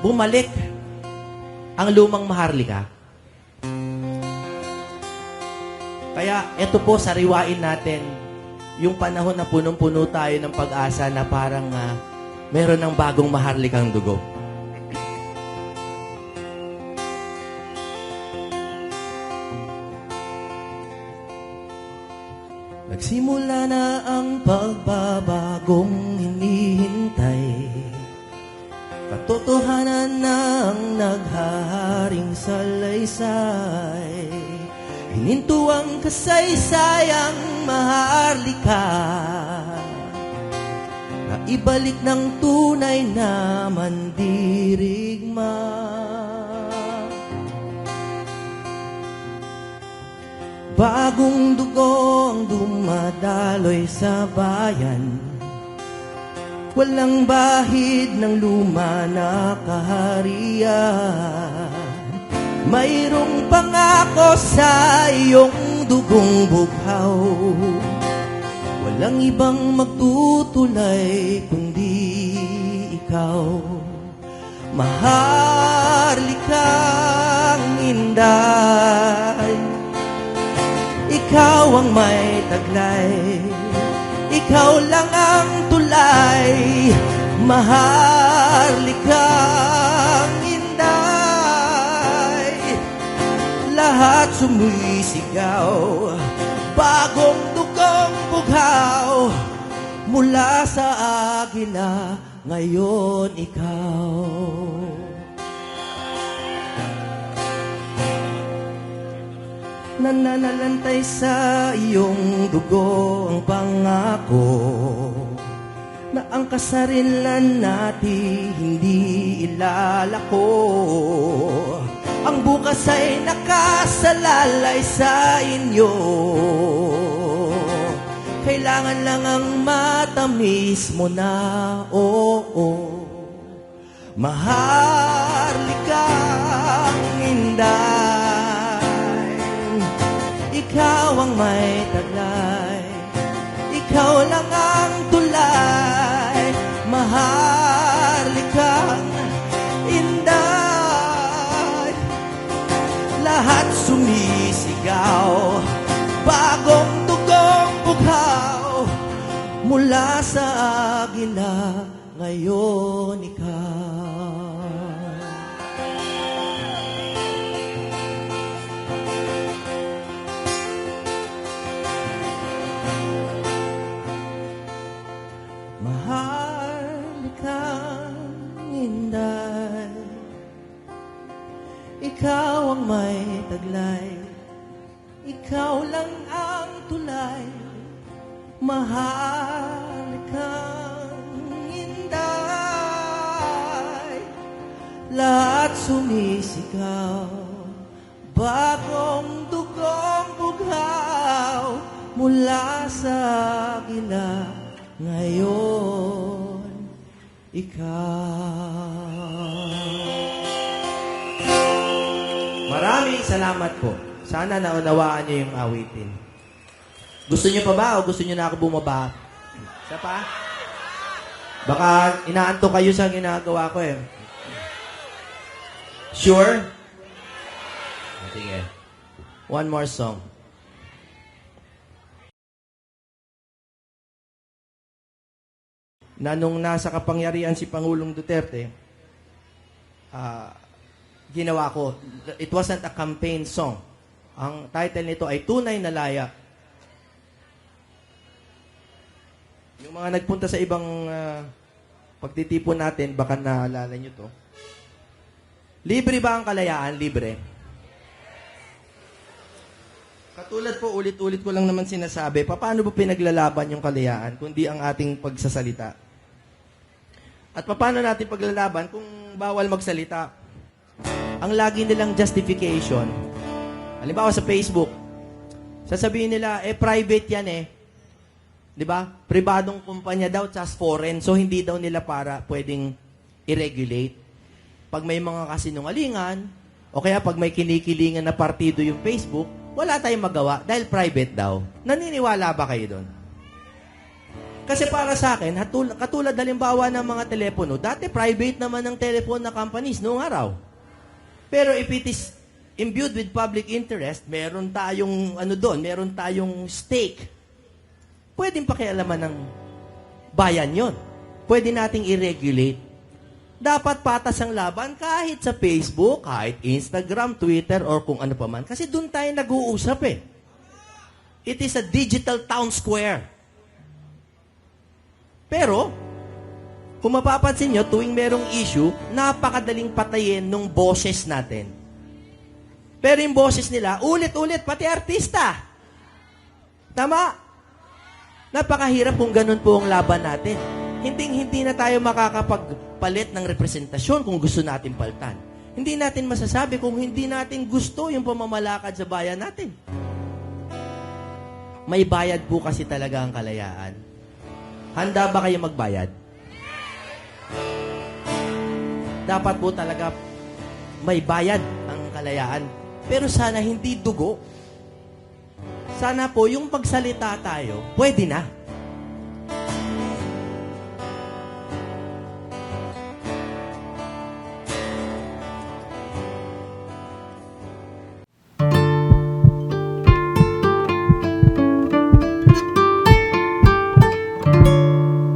bumalik ang lumang Maharlika. Kaya ito po, sariwain natin yung panahon na punong-puno tayo ng pag-asa na parang meron ng bagong Maharlikang dugo. Nagsimula na ang pagbabagong hinihintay. Katotohanan na ang naghaharing salaysay. Hininto ang kasaysayang Maharlika na ibalik ng tunay na mandirigma. Bagong dugo ang dumadaloy sa bayan. Walang bahid ng luma na kaharian. Mayroong pangako sa iyong dugong bughaw. Walang ibang magtutulay kundi ikaw. Maharlikang inday, ikaw ang may taglay, ikaw lang ang tulay. Maharlikang inday, lahat sumisigaw. Bagong dugong bughaw, mula sa agila, ngayon ikaw. Nananalantay sa iyong dugo ang pangako na ang kasarinlan natin hindi ilalako. Ang bukas ay nakasalalay sa inyo. Kailangan lang ang matamis mo na, oo. Maharlikang inday, ikaw ang may taglay, ikaw lang ang tulay. Maharlikang inday, lahat sumisigaw. Bagong dugong bughaw, mula sa agila, ngayon ikaw. Maharlikang inday, ikaw ang may taglay, ikaw lang ang tulay. Maharlikang inday, lahat sumisigaw. Bagong dugong bughaw, mula sa agila, ngayon ikaw. Maraming salamat po. Sana naunawaan niyo yung awitin. Gusto niyo pa ba o gusto niyo na ako bumaba? Isa pa? Baka inaanto kayo sa ginagawa ko eh. Sure? Sige. One more song. Na nung nasa kapangyarihan si Pangulong Duterte, ginawa ko. It wasn't a campaign song. Ang title nito ay Tunay na Laya. Yung mga nagpunta sa ibang pagtitipon natin, baka naalala nyo to. Libre ba ang kalayaan? Libre. Katulad po, ulit-ulit ko lang naman sinasabi, paano ba pinaglalaban yung kalayaan, kundi ang ating pagsasalita? At paano natin paglalaban kung bawal magsalita? Ang lagi nilang justification, halimbawa sa Facebook, sasabihin nila, private yan eh. Di ba? Pribadong kumpanya daw, just foreign. So, hindi daw nila pwedeng i-regulate. Pag may mga kasinungalingan, o kaya pag may kinikilingan na partido yung Facebook, wala tayong magawa dahil private daw. Naniniwala ba kayo doon? Kasi para sa akin, katulad halimbawa ng mga telepono, dati private naman ng telephone na companies noong araw. Pero if it is imbued with public interest, meron tayong meron tayong stake. Pwedeng pakialaman ng bayan yon. Pwede nating i-regulate. Dapat patas ang laban kahit sa Facebook, kahit Instagram, Twitter, or kung ano pa man. Kasi doon tayo nag-uusap eh. It is a digital town square. Pero, kung mapapansin nyo, tuwing merong issue, napakadaling patayin nung boses natin. Pero yung boses nila, ulit-ulit, pati artista. Tama? Napakahirap kung ganun po ang laban natin. Hindi na tayo makakapagpalit ng representasyon kung gusto natin paltan. Hindi natin masasabi kung hindi natin gusto yung pamamalakad sa bayan natin. May bayad po kasi talaga ang kalayaan. Handa ba kayo magbayad? Dapat po talaga may bayad ang kalayaan. Pero sana hindi dugo. Sana po yung pagsalita tayo, pwede na.